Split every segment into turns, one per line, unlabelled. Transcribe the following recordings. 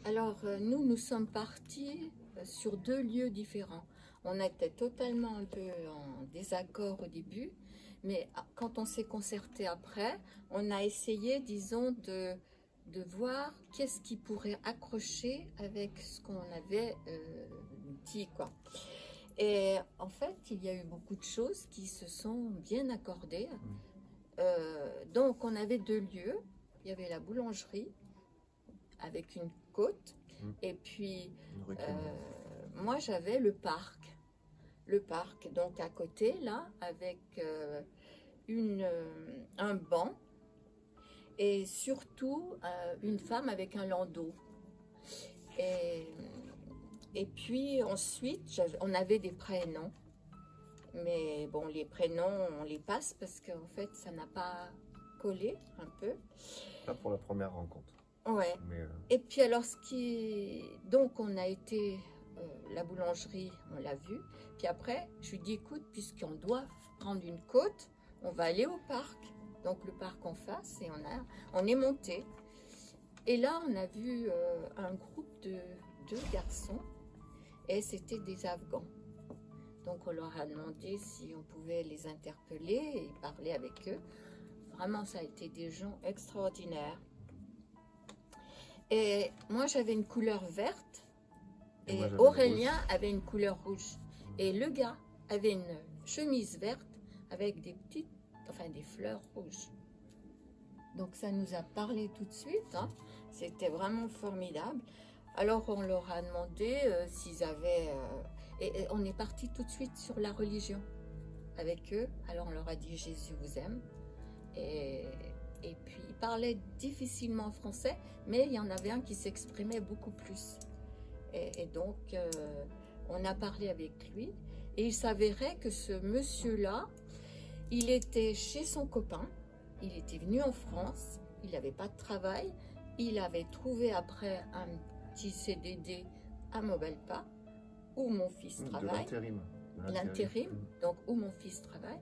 Alors, nous sommes partis sur 2 lieux différents. On était totalement un peu en désaccord au début, mais quand on s'est concerté après, on a essayé, disons, de voir qu'est-ce qui pourrait accrocher avec ce qu'on avait dit, quoi. Et en fait, il y a eu beaucoup de choses qui se sont bien accordées. Donc, on avait 2 lieux. Il y avait la boulangerie avec une côte, et puis moi j'avais le parc, donc à côté là, avec un banc, et surtout une femme avec un landau. Et puis ensuite, on avait des prénoms, mais bon, les prénoms on les passe parce qu'en fait ça n'a pas collé un peu.
Pas pour la première rencontre.
Ouais.
Mais
Et puis alors, donc on a été, la boulangerie, on l'a vu. Puis après, je lui dis, écoute, puisqu'on doit prendre une côte, on va aller au parc. Donc le parc en face, et on est monté. Et là, on a vu un groupe de 2 garçons, et c'était des Afghans. Donc on leur a demandé si on pouvait les interpeller et parler avec eux. Vraiment, ça a été des gens extraordinaires. Et moi, j'avais une couleur verte et Aurélien avait une couleur rouge. Et le gars avait une chemise verte avec des fleurs rouges. Donc, ça nous a parlé tout de suite. Hein. C'était vraiment formidable. Alors, on leur a demandé s'ils avaient... et on est parti tout de suite sur la religion avec eux. Alors, on leur a dit « Jésus vous aime ». Et puis, il parlait difficilement français, mais il y en avait un qui s'exprimait beaucoup plus. Et donc, on a parlé avec lui. Et il s'avérait que ce monsieur-là, il était chez son copain. Il était venu en France. Il n'avait pas de travail. Il avait trouvé après un petit CDD à Mobalpa, où mon fils travaille. De l'intérim. Donc, où mon fils travaille.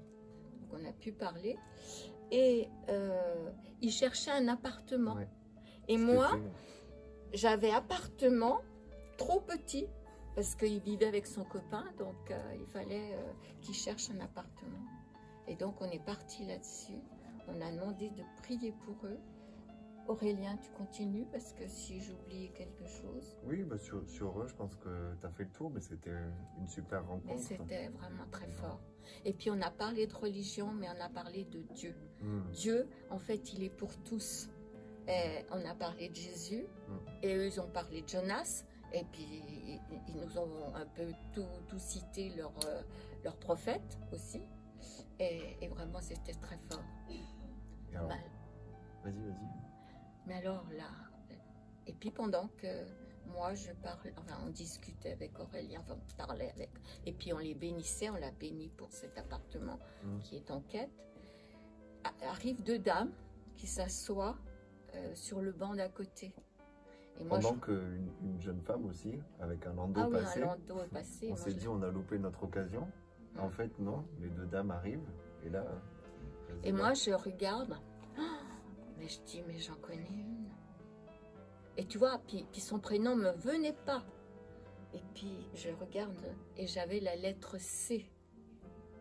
Donc, on a pu parler. Et il cherchait un appartement. Ouais. Et moi, j'avais appartement trop petit, parce qu'il vivait avec son copain, donc il fallait qu'il cherche un appartement. Et donc on est parti là-dessus. On a demandé de prier pour eux. Aurélien, tu continues, parce que si j'oublie quelque chose...
Oui, bah sur eux, je pense que tu as fait le tour, mais c'était une super rencontre.
C'était vraiment très fort. Et puis on a parlé de religion, mais on a parlé de Dieu. Dieu, en fait, il est pour tous. Et on a parlé de Jésus, et eux, ils ont parlé de Jonas, et puis ils nous ont un peu tout cité, leur prophète aussi. Et vraiment, c'était très fort.
Vas-y.
Mais alors là, et puis pendant que moi je parlais, enfin on discutait avec Aurélien, enfin on parlait avec, et puis on les bénissait, on l'a béni pour cet appartement qui est en quête. Arrivent 2 dames qui s'assoient sur le banc d'à côté. Et moi,
pendant qu'une jeune femme aussi, avec un landau passé, on s'est dit on a loupé notre occasion. En fait non, les 2 dames arrivent, et là...
Et moi je regarde... Mais je dis, mais j'en connais une. Et tu vois, puis son prénom me venait pas. Et puis je regarde et j'avais la lettre C.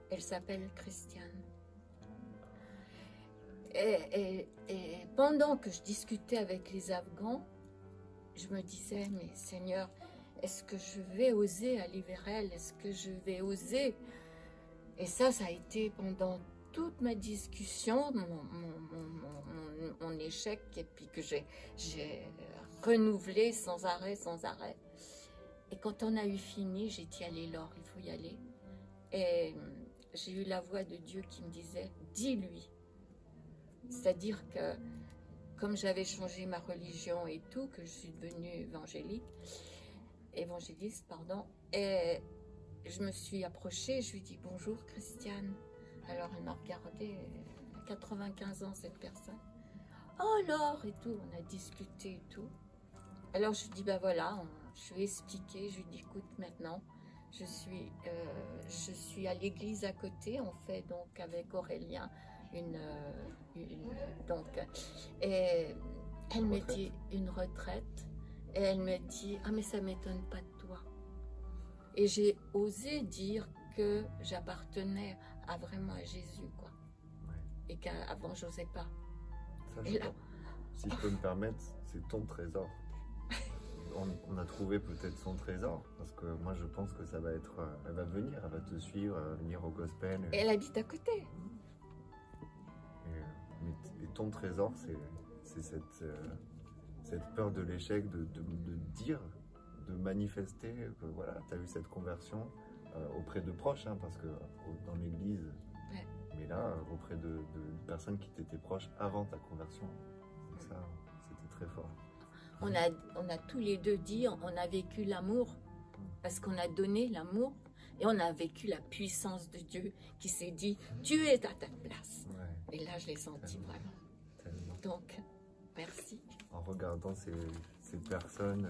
Elle s'appelle Christiane. Et pendant que je discutais avec les Afghans, je me disais, mais Seigneur, est-ce que je vais oser aller vers elle? Est-ce que je vais oser? Et ça a été pendant toute ma discussion, mon échec, et puis que j'ai renouvelé sans arrêt. Et quand on a eu fini, j'ai dit, allez Laure, il faut y aller. Et j'ai eu la voix de Dieu qui me disait, dis-lui. C'est-à-dire que, comme j'avais changé ma religion et tout, que je suis devenue évangéliste, pardon, et je me suis approchée, je lui ai dit, bonjour Christiane. Alors elle m'a regardée, 95 ans cette personne. Oh Laure et tout, on a discuté et tout. Alors je lui dis, ben voilà, je lui ai expliqué, je lui ai dit, écoute maintenant, je suis à l'église à côté, on fait donc avec Aurélien donc, et elle me dit une retraite, Et elle me dit, ah mais ça m'étonne pas de toi. Et j'ai osé dire que j'appartenais vraiment à Jésus, quoi.
Ouais.
Et qu'avant, j'osais pas.
Ça, si je peux me permettre, c'est ton trésor. On a trouvé peut-être son trésor, parce que moi je pense que ça va être, elle va venir, elle va te suivre, elle va venir au gospel.
Et elle habite à côté.
Et ton trésor, c'est cette peur de l'échec, de dire, de manifester que voilà, tu as eu cette conversion auprès de proches, hein, parce que dans l'église,
ouais.
Mais là, auprès de personnes qui t'étaient proches avant ta conversion. Donc ça, c'était très fort.
On a tous les deux dit, on a vécu l'amour, parce qu'on a donné l'amour, et on a vécu la puissance de Dieu qui s'est dit, tu es à ta place. Ouais. Et là, je l'ai senti vraiment.
Tellement.
Donc, merci.
En regardant ces personnes,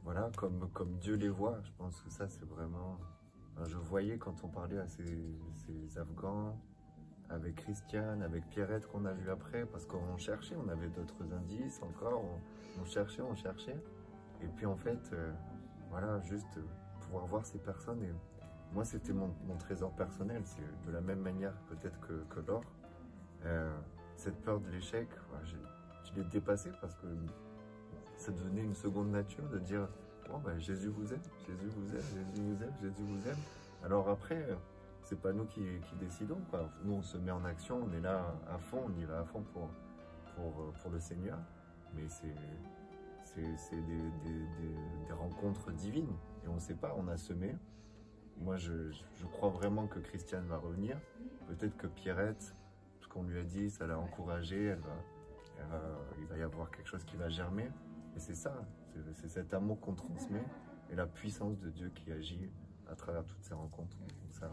voilà, comme Dieu les voit, je pense que ça, c'est vraiment... Je voyais quand on parlait à ces Afghans, avec Christiane, avec Pierrette qu'on a vu après, parce qu'on cherchait, on avait d'autres indices encore, on cherchait. Et puis en fait, voilà, juste pouvoir voir ces personnes. Et moi, c'était mon trésor personnel. C'est de la même manière peut-être que Laure. Cette peur de l'échec, je l'ai dépassée parce que ça devenait une seconde nature de dire oh, ben, Jésus vous aime, Jésus vous aime, Jésus vous aime, Jésus vous aime. Alors après, c'est pas nous qui décidons, quoi. Nous, on se met en action, on est là à fond, on y va à fond pour le Seigneur. Mais c'est des rencontres divines. Et on ne sait pas, on a semé. Moi, je crois vraiment que Christiane va revenir. Peut-être que Pierrette, ce qu'on lui a dit, ça l'a encouragée. Il va y avoir quelque chose qui va germer. Et c'est ça, c'est cet amour qu'on transmet et la puissance de Dieu qui agit à travers toutes ces rencontres. Donc ça,